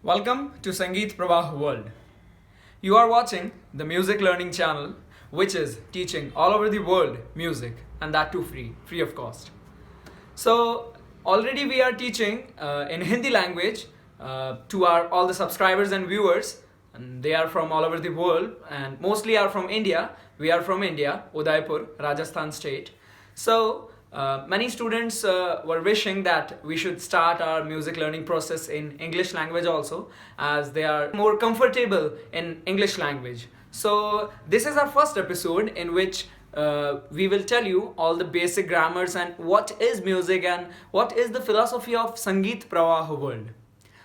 Welcome to Sangeet Pravah World. You are watching the music learning channel, which is teaching all over the world music, and that too free of cost. So already we are teaching in Hindi language to our all the subscribers and viewers, and they are from all over the world, and mostly are from India. We are from India, Udaipur, Rajasthan state. So many students were wishing that we should start our music learning process in English language also, as they are more comfortable in English language. So this is our first episode in which we will tell you all the basic grammars and what is music and what is the philosophy of Sangeet Pravah World.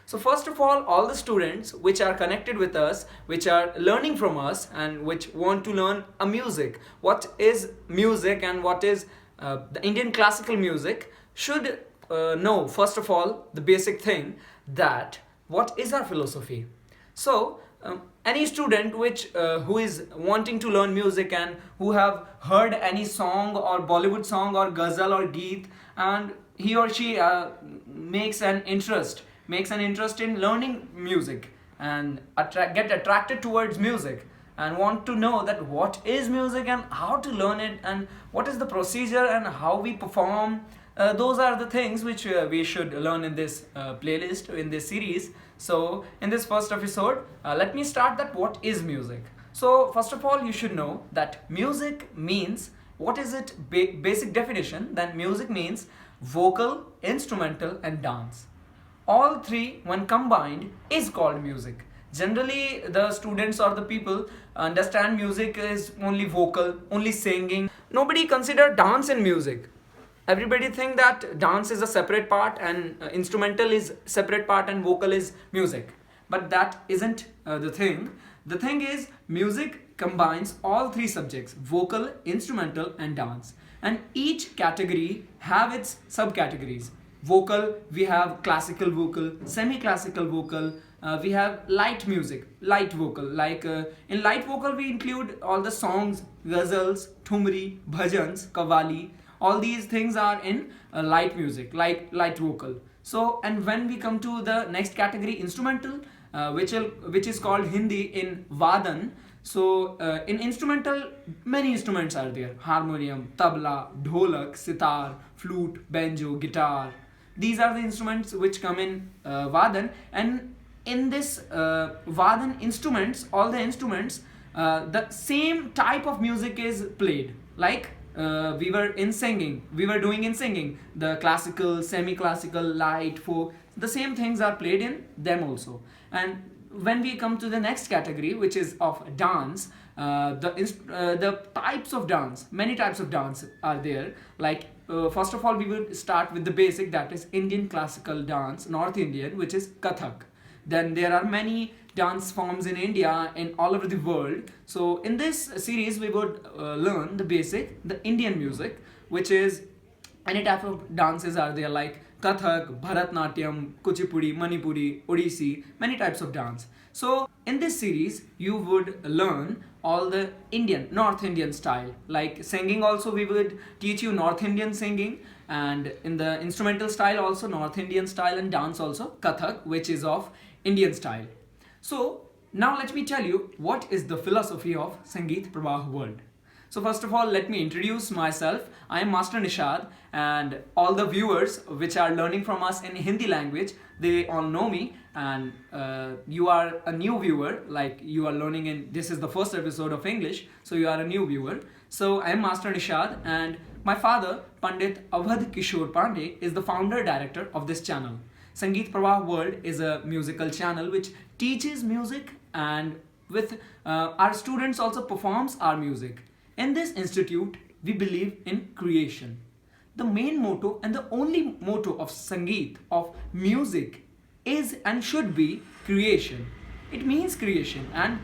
So first of all the students which are connected with us, which are learning from us and which want to learn a music, what is music and what is the Indian classical music, should know first of all the basic thing, that what is our philosophy. So any student who is wanting to learn music and who have heard any song or Bollywood song or ghazal or geet, and he or she makes an interest in learning music and get attracted towards music and want to know that what is music and how to learn it and what is the procedure and how we perform. Those are the things which we should learn in this playlist, in this series. So in this first episode, let me start that what is music. So first of all, you should know that music means, what is it basic definition? Then music means vocal, instrumental and dance. All three when combined is called music. Generally the students or the people understand music is only vocal, only singing. Nobody consider dance in music. Everybody think that dance is a separate part and instrumental is separate part and vocal is music. But that isn't the thing. The thing is, music combines all three subjects: vocal, instrumental and dance. And each category have its subcategories. Vocal, we have classical vocal, semi-classical vocal, we have light music, light vocal. Like in light vocal we include all the songs, ghazals, thumri, bhajans, qawwali. All these things are in light music, like light vocal. So, and when we come to the next category, instrumental, which is called Hindi in Vadan. So in instrumental, many instruments are there: harmonium, tabla, dholak, sitar, flute, banjo, guitar. These are the instruments which come in Vadan. And in this Vadan instruments, all the instruments, the same type of music is played. Like we were doing in singing, the classical, semi-classical, light, folk, the same things are played in them also. And when we come to the next category, which is of dance, the types of dance, many types of dance are there. Like first of all we will start with the basic, that is Indian classical dance, North Indian, which is Kathak. Then there are many dance forms in India and all over the world. So in this series we would learn the basic, the Indian music, which is any type of dances are there, like Kathak, Bharatnatyam, Kuchipudi, Manipuri, Odissi, many types of dance. So in this series you would learn all the North Indian style. Like singing also we would teach you North Indian singing, and in the instrumental style also North Indian style, and dance also Kathak, which is of Indian style. So now let me tell you what is the philosophy of Sangeet Pravah World. So first of all, let me introduce myself. I am Master Nishad, and all the viewers which are learning from us in Hindi language, they all know me. And you are a new viewer, like you are learning in, this is the first episode of English, so you are a new viewer. So I am Master Nishad, and my father, Pandit Avadhkishor Pandey, is the founder director of this channel. Sangeet Pravah World is a musical channel which teaches music, and with our students also performs our music. In this institute, we believe in creation. The main motto and the only motto of Sangeet, of music, is and should be creation. It means creation, and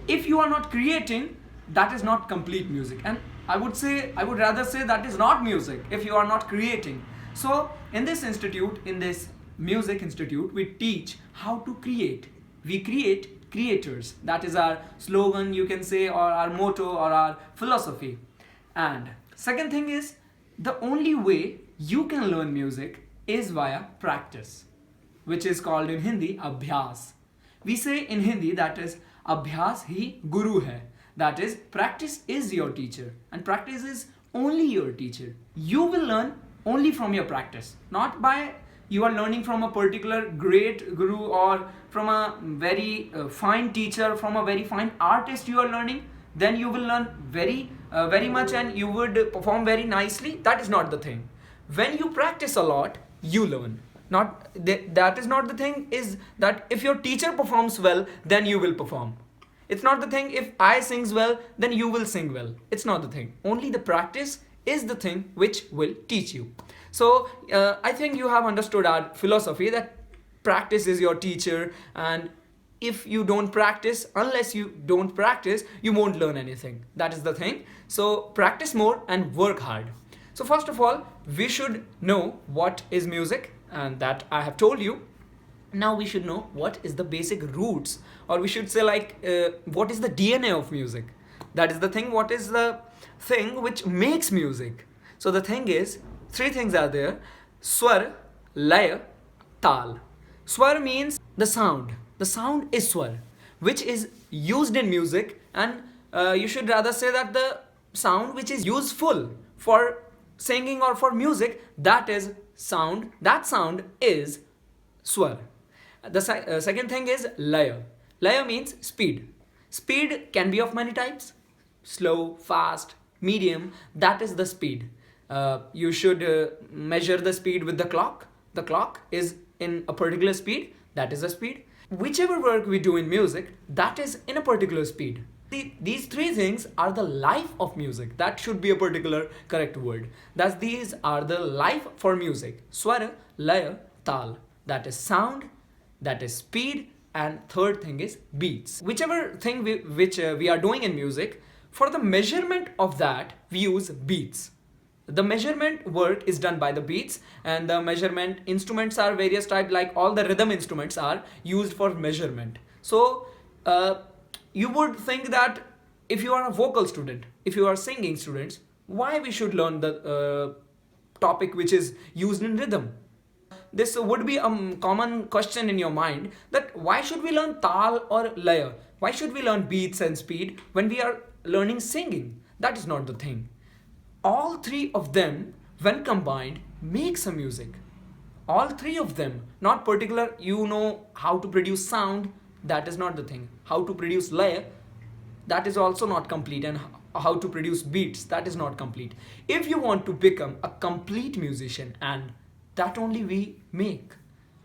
if you are not creating, that is not complete music. And I would rather say that is not music if you are not creating. So in this institute, in this music institute, we teach how to create. We create creators. That is our slogan, you can say, or our motto or our philosophy. And second thing is, the only way you can learn music is via practice, which is called in Hindi abhyas. We say in Hindi that is abhyas hi guru hai. That is, practice is your teacher and practice is only your teacher. You will learn only from your practice, not by you are learning from a particular great guru or from a very fine teacher, from a very fine artist you are learning, then you will learn very much and you would perform very nicely. That is not the thing. When you practice a lot, you learn. Not that is not the thing, is that if your teacher performs well, then you will perform. It's not the thing if I sings well, then you will sing well. It's not the thing. Only the practice is the thing which will teach you. So I think you have understood our philosophy that practice is your teacher, and if you don't practice, unless you don't practice, you won't learn anything. That is the thing. So practice more and work hard. So first of all, we should know what is music, and that I have told you. Now we should know what is the basic roots, or we should say like what is the DNA of music. That is the thing, what is the thing which makes music. So the thing is, three things are there: swar, laya, tal. Swar means the sound. The sound is swar, which is used in music, and you should rather say that the sound which is useful for singing or for music, that is sound. That sound is swar. The second thing is laya. Laya means speed. Speed can be of many types: slow, fast, medium. That is the speed. You should measure the speed with the clock. The clock is in a particular speed. That is the speed. Whichever work we do in music, that is in a particular speed. These three things are the life of music. That should be a particular correct word. Thus, these are the life for music: swara, laya, tal. That is sound, that is speed, and third thing is beats. Whichever thing which we are doing in music, for the measurement of that, we use beats. The measurement work is done by the beats, and the measurement instruments are various types, like all the rhythm instruments are used for measurement. So you would think that if you are a vocal student, if you are singing students, why we should learn the topic which is used in rhythm? This would be a common question in your mind, that why should we learn tal or laya? Why should we learn beats and speed when we are learning singing? That is not the thing. All three of them, when combined, makes a music. All three of them, not particular, you know how to produce sound, that is not the thing. How to produce laya, that is also not complete, and how to produce beats, that is not complete. If you want to become a complete musician, and that only we make.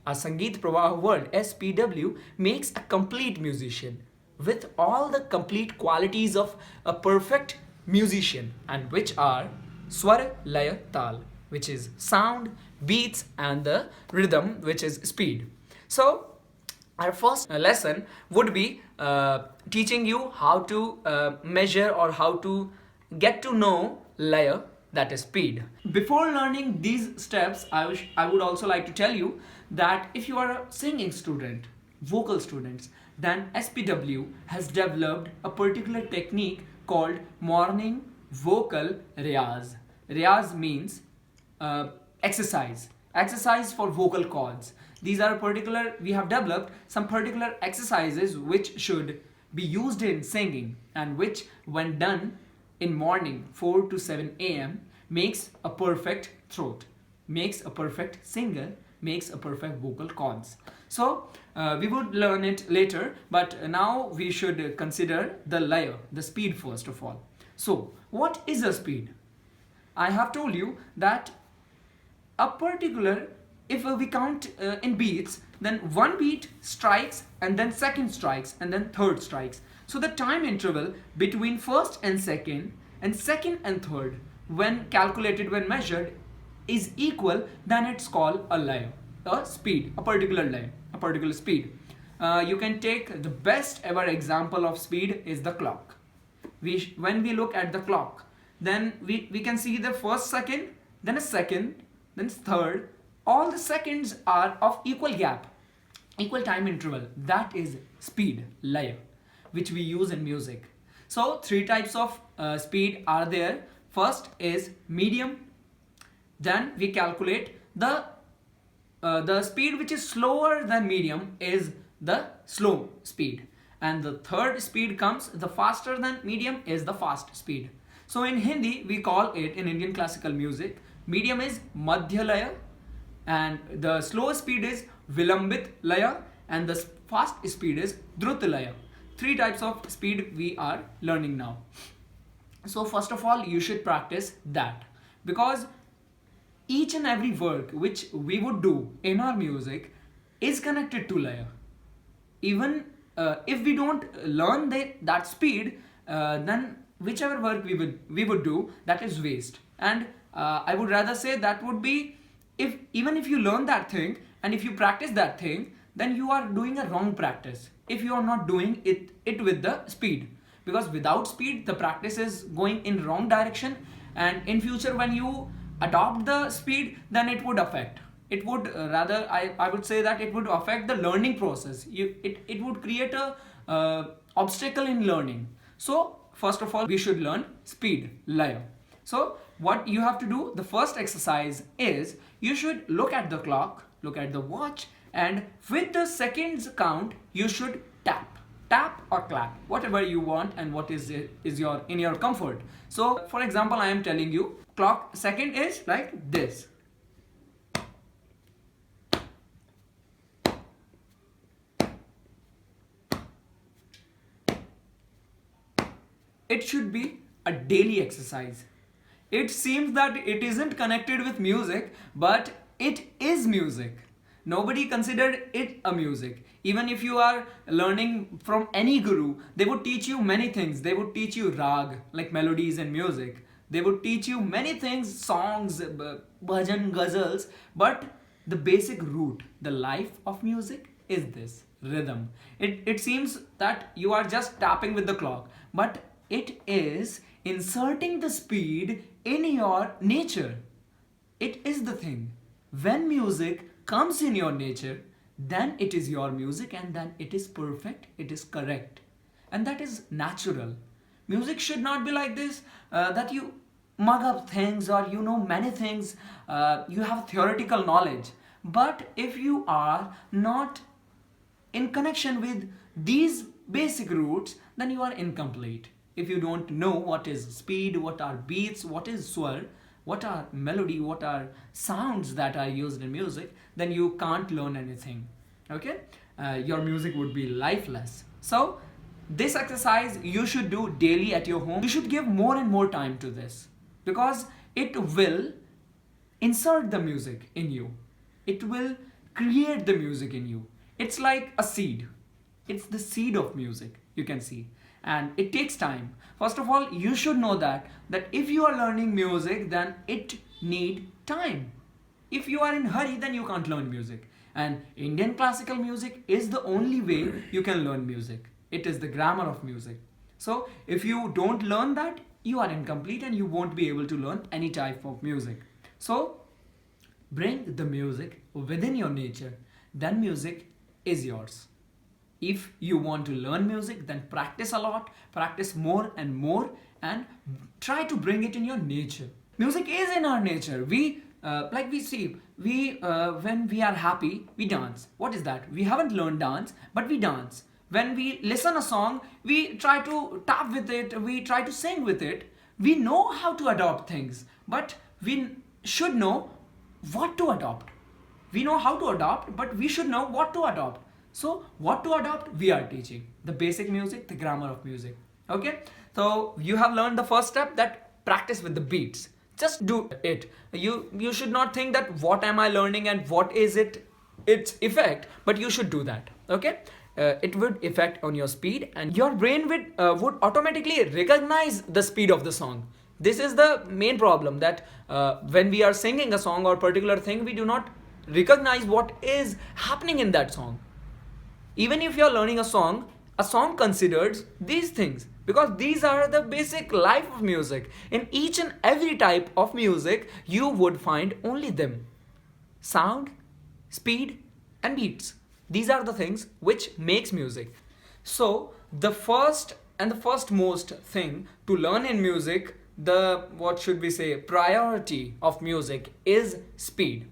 A Sangeet Pravah World, SPW, makes a complete musician with all the complete qualities of a perfect musician, and which are swara, laya, tal, which is sound, beats, and the rhythm, which is speed. So our first lesson would be teaching you how to measure or how to get to know laya, that is speed. Before learning these steps, I would also like to tell you that if you are a singing student, vocal students, then SPW has developed a particular technique called morning vocal riyaz. Riyaz means exercise for vocal cords. These are we have developed some particular exercises which should be used in singing, and which when done in morning 4 to 7 a.m. makes a perfect throat, makes a perfect singer, makes a perfect vocal cords. So we would learn it later, but now we should consider the laya, the speed first of all. So what is a speed? I have told you that a particular, if we count in beats, then one beat strikes, and then second strikes, and then third strikes. So the time interval between first and second and third, when calculated, when measured, is equal, then it's called a laya, a speed, a particular laya, a particular speed. You can take the best ever example of speed is the clock. When we look at the clock, then we can see the first second, then a second, then third. All the seconds are of equal gap, equal time interval. That is speed, laya, which we use in music. So three types of speed are there. First is medium. Then we calculate the speed which is slower than medium is the slow speed. And the third speed comes, the faster than medium is the fast speed. So in Hindi, we call it, in Indian classical music, medium is Madhya Laya, and the slow speed is Vilambit Laya, and the fast speed is Drut Laya. Three types of speed we are learning now. So first of all, you should practice that, because each and every work which we would do in our music is connected to Laya. Even if we don't learn that speed, then whichever work we would do, that is waste. And I would rather say that would be, even if you learn that thing and if you practice that thing, then you are doing a wrong practice if you are not doing it with the speed. Because without speed, the practice is going in wrong direction, and in future when you adopt the speed, then it would affect. It would rather, I would say that it would affect the learning process. It would create a obstacle in learning. So first of all, we should learn speed, Laya. So what you have to do, the first exercise is, you should look at the clock, look at the watch, and with the seconds count, you should tap or clap, whatever you want and what is in your comfort. So for example, I am telling you, clock second is like this. It should be a daily exercise. It seems that it isn't connected with music, but it is music. Nobody considered it a music. Even if you are learning from any guru, they would teach you many things. They would teach you rag, like melodies and music. They would teach you many things, songs, bhajan, ghazals. But the basic root, the life of music is this, rhythm. It seems that you are just tapping with the clock, but it is inserting the speed in your nature. It is the thing. When music comes in your nature, then it is your music, and then it is perfect, it is correct. And that is natural. Music should not be like this, that you mug up things or you know many things, you have theoretical knowledge. But if you are not in connection with these basic roots, then you are incomplete. If you don't know what is speed, what are beats, what is swar, what are melody, what are sounds that are used in music, then you can't learn anything. Okay? Your music would be lifeless. So this exercise you should do daily at your home. You should give more and more time to this, because it will insert the music in you. It will create the music in you. It's like a seed. It's the seed of music, you can see. And it takes time. First of all, you should know that if you are learning music, then it need time. If you are in hurry, then you can't learn music. And Indian classical music is the only way you can learn music. It is the grammar of music. So if you don't learn that, you are incomplete and you won't be able to learn any type of music. So bring the music within your nature, then music is yours. If you want to learn music, then practice a lot, practice more, and try to bring it in your nature. Music is in our nature. When we are happy, we dance. What is that? We haven't learned dance, but we dance. When we listen a song, we try to tap with it, we try to sing with it. We know how to adopt things, but we should know what to adopt. We know how to adopt, but we should know what to adopt. So what to adopt, we are teaching. The basic music, the grammar of music. Okay? So you have learned the first step, that practice with the beats. Just do it. You should not think that what am I learning and what is its effect, but you should do that. Okay? It would affect on your speed, and your brain would automatically recognize the speed of the song. This is the main problem, that when we are singing a song or particular thing, we do not recognize what is happening in that song. Even if you are learning a song considers these things, because these are the basic life of music. In each and every type of music, you would find only them: sound, speed, and beats. These are the things which makes music. So the first most thing to learn in music, priority of music is speed.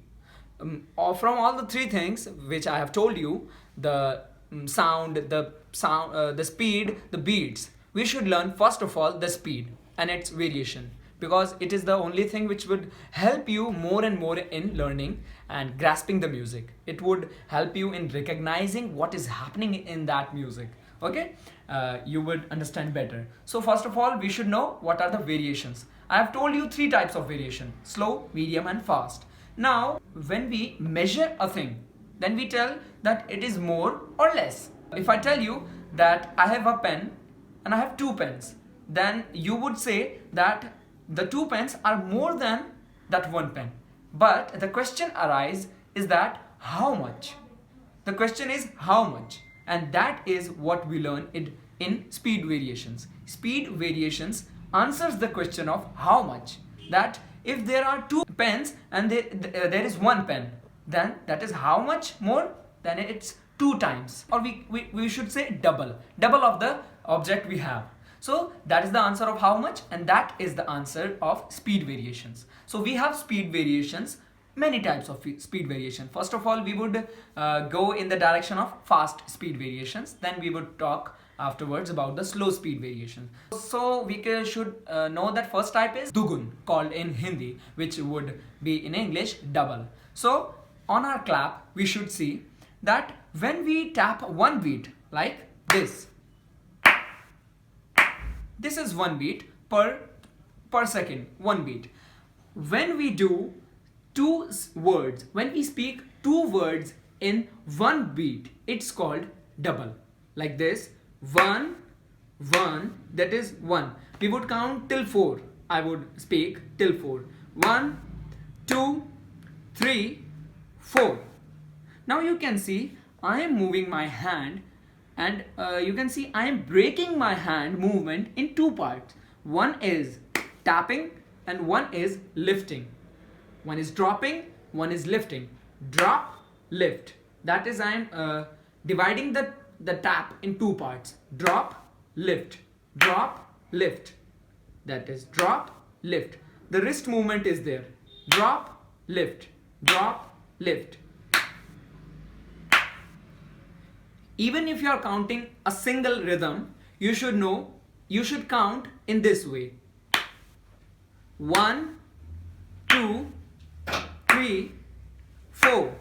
From all the three things which I have told you, the the speed, the beats. We should learn first of all the speed and its variation, because it is the only thing which would help you more and more in learning and grasping the music. It would help you in recognizing what is happening in that music. Okay, you would understand better. So first of all, we should know what are the variations. I have told you 3 types of variation: slow, medium and fast. Now when we measure a thing, then we tell that it is more or less. If I tell you that I have a pen and I have 2 pens, then you would say that the 2 pens are more than that 1 pen. But the question arises is that how much? The question is how much, and that is what we learn in speed variations. Speed variations answers the question of how much. That if there are 2 pens and there is 1 pen, then that is how much more? Then it's 2 times, or we should say double of the object we have. So that is the answer of how much, and that is the answer of speed variations. So we have speed variations, many types of speed variation. First of all, we would go in the direction of fast speed variations. Then we would talk afterwards about the slow speed variation. So we should know that first type is dugun, called in Hindi, which would be in English double. So on our clap, we should see that when we tap one beat like this is 1 beat per second, 1 beat. When we do 2 words, when we speak 2 words in 1 beat, it's called double. Like this, 1, 1, that is 1. We would count till 4. I would speak till 4. 1, 2, 3, 4. Now you can see I am moving my hand, and you can see I am breaking my hand movement in 2 parts. One is tapping and one is lifting. One is dropping, one is lifting. Drop, lift. That is I am dividing the tap in 2 parts. Drop, lift. Drop, lift. That is drop, lift. The wrist movement is there. Drop, lift. Drop, lift. Even if you are counting a single rhythm, you should know, you should count in this way. 1, 2, 3, 4.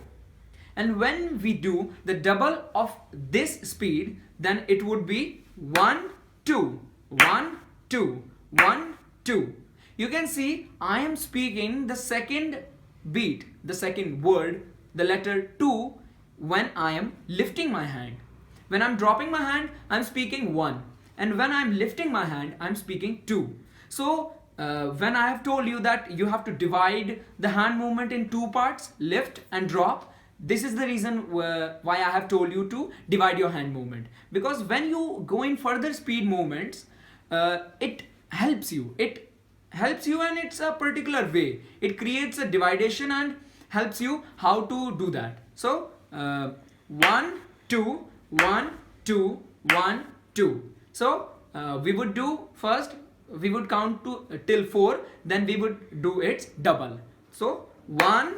And when we do the double of this speed, then it would be 1, 2, 1, 2, 1, 2. You can see I am speaking the second beat, the second word, the letter 2, when I am lifting my hand. When I'm dropping my hand, I'm speaking 1. And when I'm lifting my hand, I'm speaking 2. So when I have told you that you have to divide the hand movement in 2 parts, lift and drop, this is the reason why I have told you to divide your hand movement. Because when you go in further speed movements, it helps you. It helps you, and it's a particular way. It creates a dividation and helps you how to do that. So 1, 2, 1, 2, 1, 2. So we would do first, we would count till 4, then we would do its double. So 1,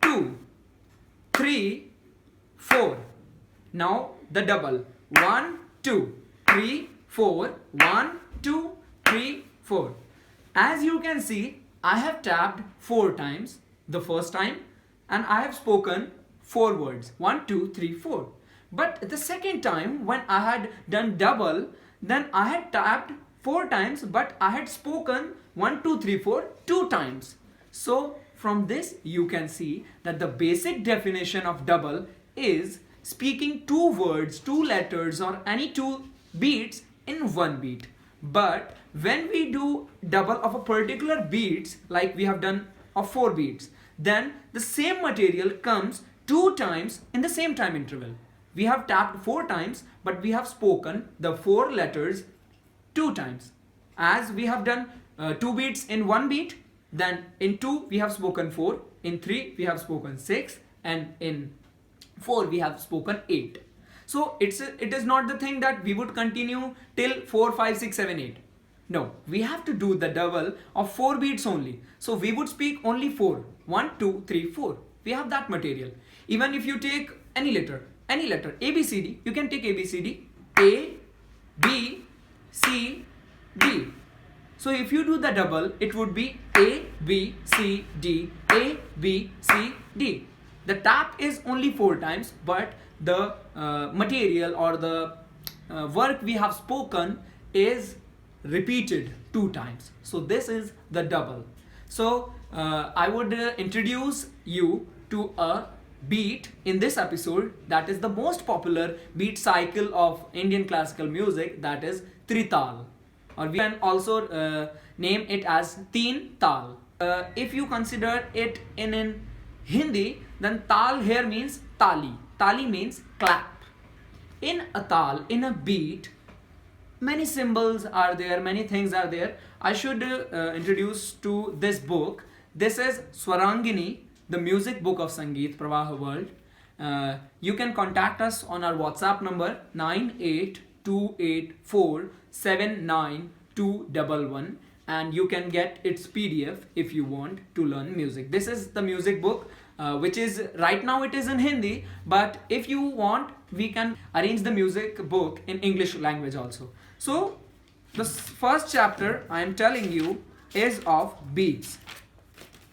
2, 3, 4. Now the double. 1, 2, 3, 4. 1, 2, 3, 4. As you can see, I have tapped 4 times the first time, and I have spoken 4 words. 1, 2, 3, 4. But the second time when I had done double, then I had tapped 4 times, but I had spoken 1, 2, 3, 4 2 times. So from this you can see that the basic definition of double is speaking 2 words, 2 letters or any 2 beats in 1 beat. But when we do double of a particular beats, like we have done of 4 beats, then the same material comes 2 times in the same time interval. We have tapped 4 times, but we have spoken the 4 letters 2 times. As we have done 2 beats in 1 beat, then in 2 we have spoken 4, in 3 we have spoken 6, and in 4 we have spoken 8. So it is not the thing that we would continue till 4, 5, 6, 7, 8. No, we have to do the double of 4 beats only. So we would speak only 4. 1, 2, 3, 4. We have that material. Even if you take any letter, any letter A, B, C, D, you can take A, B, C, D, A, B, C, D. So if you do the double, it would be A, B, C, D, A, B, C, D. The tap is only 4 times, but the material or the work we have spoken is repeated 2 times. So this is the double. So I would introduce you to a beat in this episode that is the most popular beat cycle of Indian classical music, that is Trital, or we can also name it as Teen Tal. If you consider it in Hindi, then Tal here means Tali. Tali means clap. In a Tal, in a beat, many symbols are there, many things are there. I should introduce to this book. This is Swarangini, the music book of Sangeet Pravah World. You can contact us on our WhatsApp number 9828479211, and you can get its PDF if you want to learn music. This is the music book which is right now it is in Hindi, but if you want we can arrange the music book in English language also. So the first chapter I am telling you is of beats.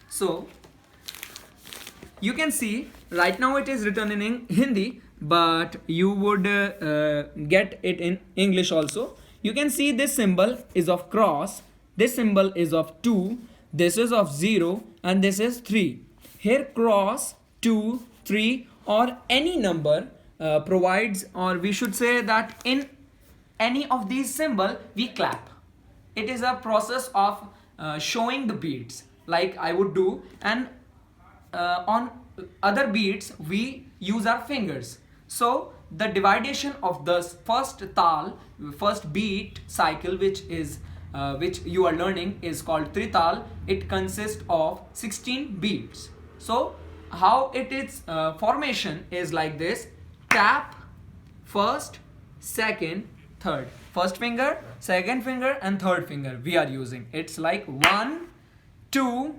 So you can see right now it is written in Hindi, but you would get it in English also. You can see this symbol is of cross, this symbol is of 2, this is of 0, and this is 3. Here cross, 2, 3 or any number provides, or we should say that in any of these symbols we clap. It is a process of showing the beats like I would do, and on other beats we use our fingers. So the dividation of the first tal, first beat cycle, which you are learning, is called Trital. It consists of 16 beats. So how it is formation is like this: tap, first, second, third. First finger, second finger and third finger we are using. It's like 1, 2,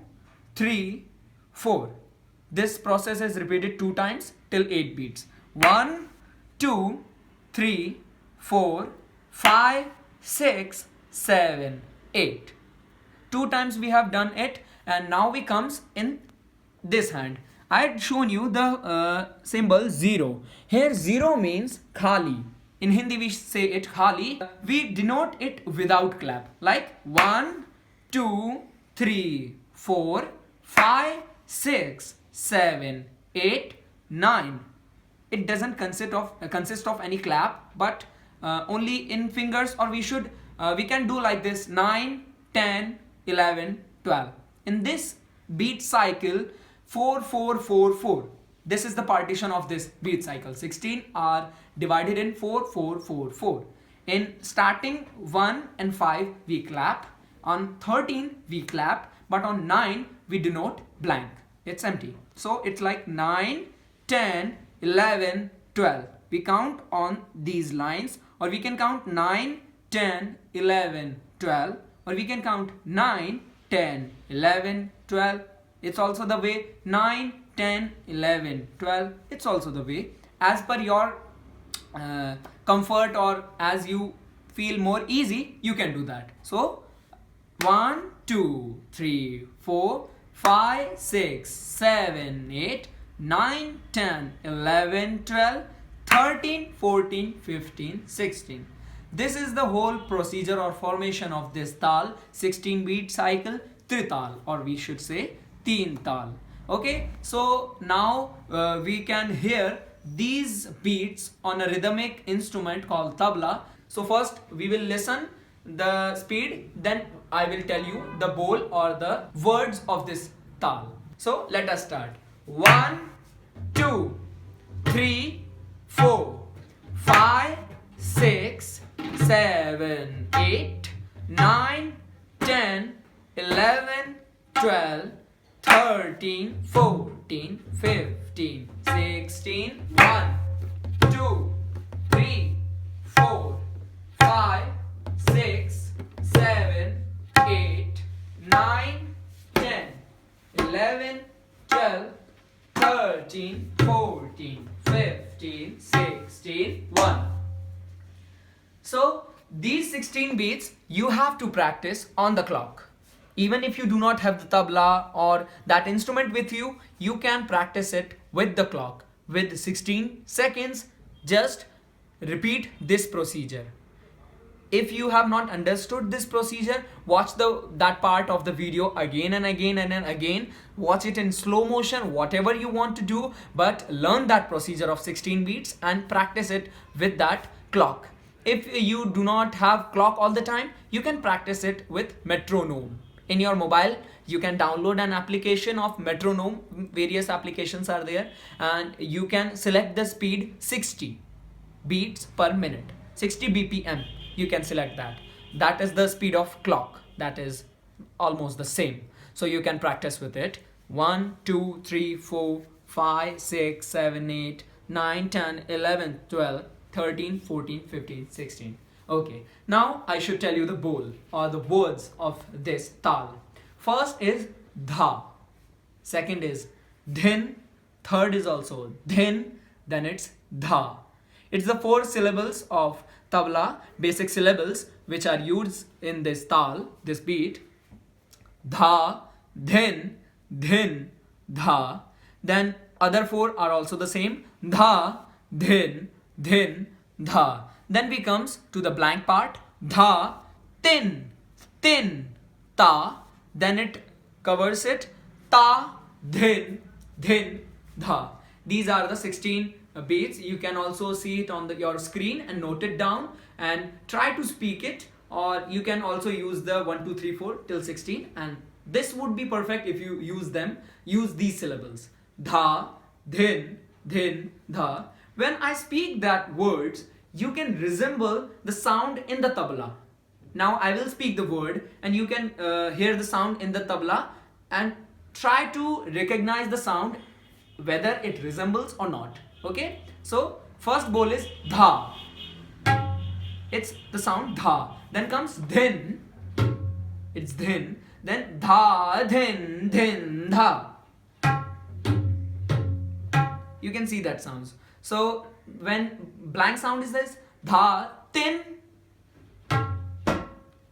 3, 4. This process is repeated 2 times till 8 beats. 1, 2, 3, 4, 5, 6, 7, 8. 2 times we have done it, and now we comes in this hand. I had shown you the symbol 0. Here 0 means khali. In Hindi we say it khali. We denote it without clap, like 1, 2, 3, 4, 5, 6, 7, 8, 9. It doesn't consist of any clap, but only in fingers, or we can do like this: 9, 10, 11, 12. In this beat cycle, 4, 4, 4, 4. This is the partition of this beat cycle. 16 are divided in 4, 4, 4, 4. In starting 1 and 5 we clap, on 13 we clap, but on 9 we denote blank. It's empty. So it's like 9, 10, 11, 12. We count on these lines, or we can count 9, 10, 11, 12, or we can count 9, 10, 11, 12. It's also the way 9, 10, 11, 12. It's also the way as per your comfort, or as you feel more easy, you can do that. So 1, 2, 3, 4, 5, 6, 7, 8, 9, 10, 11, 12, 13, 14, 15, 16. This is the whole procedure or formation of this tal, 16 beat cycle, Trital, or we should say Teen Tal. Okay, so now we can hear these beats on a rhythmic instrument called tabla. So first we will listen the speed, then I will tell you the bowl or the words of this tal. So let us start. 1, 2, 3, 4, 5, 6, 7, 8, 9, 10, 11, 12, 13, 14, 15, 16, 1, 2, 3, 4, 5, 6, 7, 8, 9, 10, 11, 12, 13, 14, 15. 15, 16, 1. So these 16 beats you have to practice on the clock. Even if you do not have the tabla or that instrument with you, you can practice it with the clock. With 16 seconds, just repeat this procedure. If you have not understood this procedure, watch that part of the video again and again and again. Watch it in slow motion, whatever you want to do, but learn that procedure of 16 beats and practice it with that clock. If you do not have clock all the time, you can practice it with metronome. In your mobile, you can download an application of metronome. Various applications are there, and you can select the speed 60 beats per minute, 60 BPM. You can select that. That is the speed of clock. That is almost the same. So you can practice with it. 1, 2, 3, 4, 5, 6, 7, 8, 9, 10, 11, 12, 13, 14, 15, 16. Okay, now I should tell you the bowl or the words of this tal. First is dha, second is dhin, third is also dhin, then it's dha. It's the 4 syllables of tabla, basic syllables which are used in this tal, this beat. Dha, dhin, dhin, dha. Then other 4 are also the same. Dha, dhin, dhin, dha. Then we comes to the blank part. Dha, tin, tin, ta. Then it covers it. Ta, dhin, dhin, dha. These are the 16 beats. You can also see it on your screen and note it down and try to speak it, or you can also use the 1, 2, 3, 4 till 16, and this would be perfect if you use these syllables. Dha, dhin, dhin, dha. When I speak that words, you can resemble the sound in the tabla. Now I will speak the word and you can hear the sound in the tabla and try to recognize the sound whether it resembles or not. Okay, so first bowl is dha. It's the sound dha. Then comes dhin. It's dhin. Then dha, dhin, dhin, dha. You can see that sounds. So when blank sound is this dha, tin.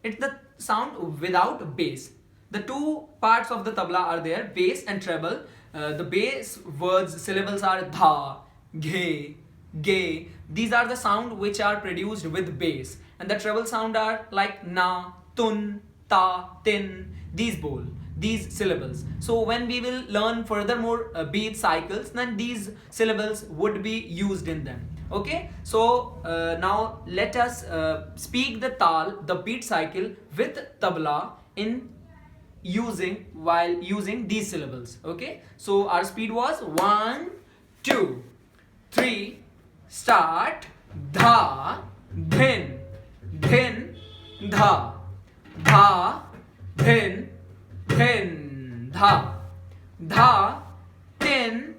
It's the sound without bass. The 2 parts of the tabla are there, bass and treble. The bass words, syllables are dha, ghe, ge. These are the sound which are produced with bass. And the treble sound are like na, tun, ta, tin. These syllables. So when we will learn furthermore beat cycles, then these syllables would be used in them. Okay, so now let us speak the tal, the beat cycle with tabla while using these syllables. Okay, so our speed was 1, 2, 3, start. Dha, dhin, dhin, dha, dha, dhin, dhin, dha, dha, tin,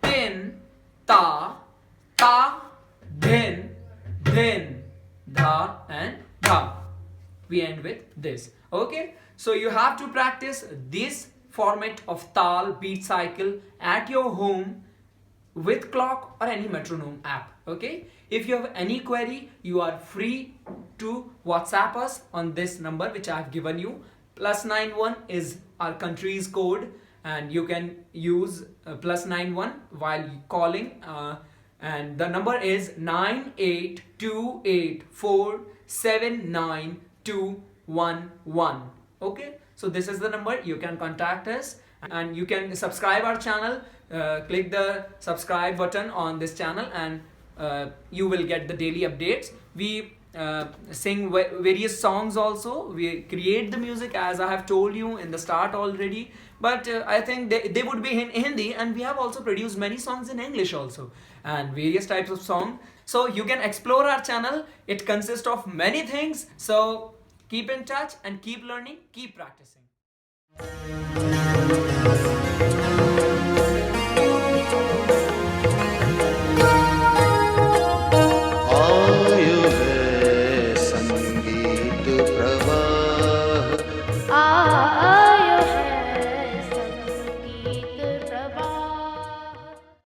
tin, ta, ta, dhin, dhin, dha, and dha. We end with this. Okay, so you have to practice this format of tal beat cycle at your home with clock or any metronome app. Okay, if you have any query, you are free to WhatsApp us on this number which I have given you. +91 is our country's code, and you can use +91 while calling, and the number is 9828479211. Okay, so this is the number. You can contact us and you can subscribe our channel. Click the subscribe button on this channel and you will get the daily updates. We sing various songs also. We create the music as I have told you in the start already, but I think they would be in Hindi, and we have also produced many songs in English also and various types of song. So you can explore our channel. It consists of many things. So keep in touch and keep learning, keep practicing.